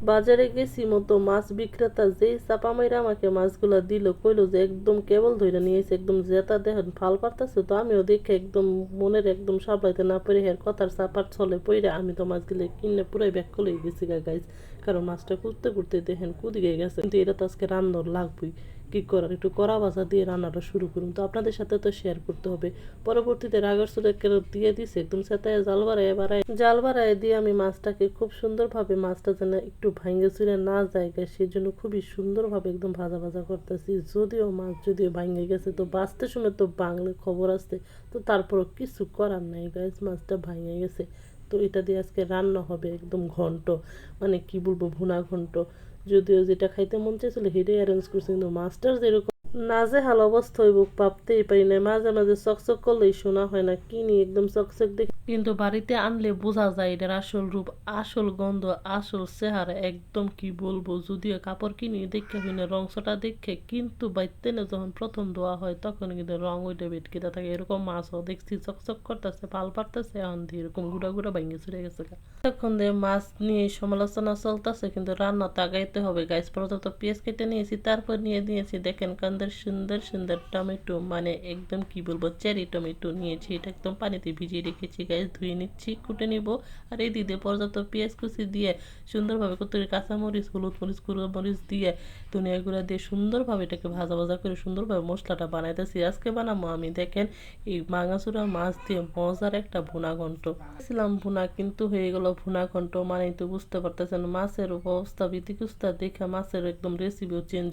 বাজারে গেছি মতো মাছ বিক্রেতা যেই চাপা মাইরা আমাকে মাছগুলা দিল, কইলো যে একদম কেবল ধইরা নিয়েছে, একদম জেতা দেখেন ফাল পারতাছে। তো আমিও দেখে একদম মনের একদম সামলাইতে না পেরে হের কথার চাপার ছলে পইরা আমি তো মাছগুলো কিনে পুরাই ব্যাক করে গেছি গাইজ। কারণ মাছটা কুদতে কুদতে দেখেন কুদিকে গেছে, কিন্তু এটা তো আজকে রান্নার লাগবেই। কি করার, একটু কড়া ভাজা দিয়ে রান্নাটা শুরু করুন, তো আপনাদের সাথে তো শেয়ার করতে হবে। পরবর্তীতে রাগার চুলে দিয়ে দিছে একদম সেটায় জাল বাড়ায় দিয়ে আমি মাছটাকে খুব সুন্দরভাবে, মাছটা যেন একটু ভাঙে চুরে না যায়, সেই জন্য খুবই সুন্দরভাবে একদম ভাজা ভাজা করতেছি। যদিও মাছ যদিও ভাঙে গেছে, তো বাঁচতে সময় তো বাংলা খবর আছে, তো তারপরও কিছু করার নাই গাইজ, মাছটা ভাঙে গেছে। তো এটা দিয়ে আজকে রান্না হবে একদম ঘন্ট, মানে কি বলবো, ভুনা ঘন্ট। যদিও যেটা খাইতে মন চাইছিল সেটাই অ্যারেঞ্জ করছে, কিন্তু মাছটার যেরকম নাজেহাল অবস্থা হইব ভাবতেই পারি না। মাঝে মাঝে চকচক করলেই শোনা হয় না, কিনি একদম চকচক দেখে, কিন্তু বাড়িতে আনলে বোঝা যায় এটার আসল রূপ, আসল গন্ধ, আসল চেহারা একদম কি বলবো। যদিও কাপড় কিনি দেখে হইনা রংটা দেখে, কিন্তু বাইতে না যখন প্রথম ধোয়া হয় তখন কিন্তু রং ওইটা বেটকেতে থাকে। এরকম মাছও দেখছি চকচক করতেছে, পাল পারতেছে, এখন দিয়ে এরকম গুঁড়া গুঁড়া ভেঙে চলে গেছে। তখন দিয়ে মাছ নিয়ে সমালোচনা চলতেছে, কিন্তু রান্না তো আগাইতে হবে গাইস। প্রথমত পেঁয়াজ কেটে নিয়েছি, তারপর নিয়ে দিয়েছি দেখেন কান্দের সুন্দর সুন্দর টমেটো, মানে একদম কি বলবো চেরি টমেটো নিয়েছি। এটা একদম পানিতে ভিজিয়ে রেখেছি গাইস, ধুয়ে নিচ্ছি, কুটে নিব। আর এই দিকে পর্যাপ্ত পেঁয়াজ কুচি দিয়ে সুন্দরভাবে কতরি কাঁচামরিচ, হলুদ মরিচ, গুঁড়ো মরিচ দিয়ে, ধনিয়া গুঁড়া দিয়ে সুন্দরভাবে এটাকে ভাজা ভাজা করে সুন্দরভাবে মশলাটা বানাইতেছি। আজকে বানাবো আমি দেখেন এই মাঙাচুরা মাছ দিয়ে মজার একটা ভুনা ঘন্ট। ছিলাম ভুনা, কিন্তু হয়ে গেল ভুনা ঘন্ট, মানে তো বুঝতে পারতেছেন মাছের অবস্থা বিতিকুস্তা দেখে মাছের একদম রেসিপিও চেঞ্জ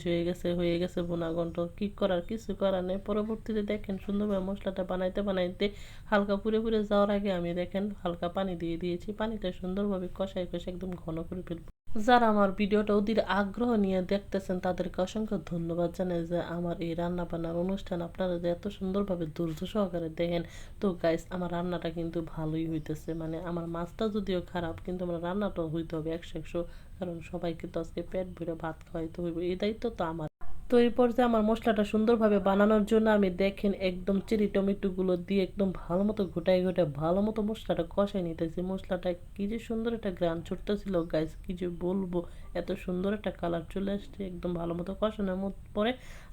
হয়ে গেছে ভুনা ঘন্ট। কি করার, কিছু করার নেই। পরবর্তীতে দেখেন সুন্দরভাবে মশলাটা বানাইতে বানাইতে হালকা পুড়ে পুড়ে যাওয়ার আগে আমি দেখেন হালকা পানি দিয়ে দিয়েছি। পানিটা সুন্দরভাবে কষাই কষাই একদম ঘন করে ফেলবো। যারা আমার ভিডিওটা অধীর আগ্রহ নিয়ে দেখতেছেন তাদেরকে অসংখ্য ধন্যবাদ জানাই, যে আমার এই রান্না বান্নার অনুষ্ঠান আপনারা যে এত সুন্দরভাবে ধৈর্য সহকারে দেখেন। তো গাইস, আমার রান্নাটা কিন্তু ভালোই হইতেছে, মানে আমার মাছটা যদিও খারাপ, কিন্তু আমার রান্নাটাও হইতে হবে 100-100। কারণ সবাইকে তো আজকে পেট ভরে ভাত খাওয়াইতে হইব, এই দায়িত্ব তো আমার। তো এই পর্যায়ে আমার মশলাটা সুন্দরভাবে বানানোর জন্য আমি দেখেন একদম চেরি টমেটোগুলো দিয়ে একদম ভালো মতো ঘোটায় ঘোটায় ভালো মতো মশলাটা কষাই নিতেছি। মশলাটা কি যে সুন্দর একটা গ্রান ছুটতেছিল গাইস, কি যে বলবো, এত সুন্দর একটা কালার চলে আসছে। একদম ভালো মতো কষানোর পরে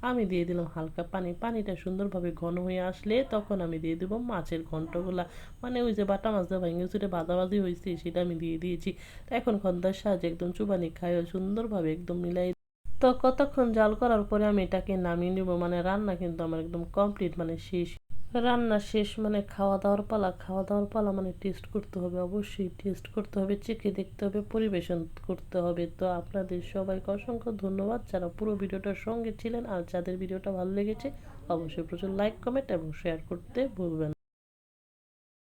আমি দিয়ে দিলাম হালকা পানি। পানিটা সুন্দরভাবে ঘন হয়ে আসলে তখন আমি দিয়ে দেবো মাছের ঘন্টগুলা, মানে ওই যে বাটা মাছ ভেঙে চুরে ভাজাভাজি হয়েছে সেটা আমি দিয়ে দিয়েছি। তো এখন খন্দার সাহায্যে একদম চুবানি খায় সুন্দরভাবে একদম মিলাই। তো কতক্ষণ জাল করার পরে আমি এটাকে নামিয়ে নেব, মানে রান্না কিন্তু আমার একদম কমপ্লিট, মানে শেষ। রান্না শেষ মানে খাওয়া দাওয়ার পালা। খাওয়া দাওয়ার পালা মানে টেস্ট করতে হবে, অবশ্যই টেস্ট করতে হবে, চেখে দেখতে হবে, পরিবেশন করতে হবে। তো আপনাদের সবাইকে অসংখ্য ধন্যবাদ যারা পুরো ভিডিওটার সঙ্গে ছিলেন, আর যাদের ভিডিওটা ভালো লেগেছে অবশ্যই প্রচুর লাইক, কমেন্ট এবং শেয়ার করতে ভুলবেন না।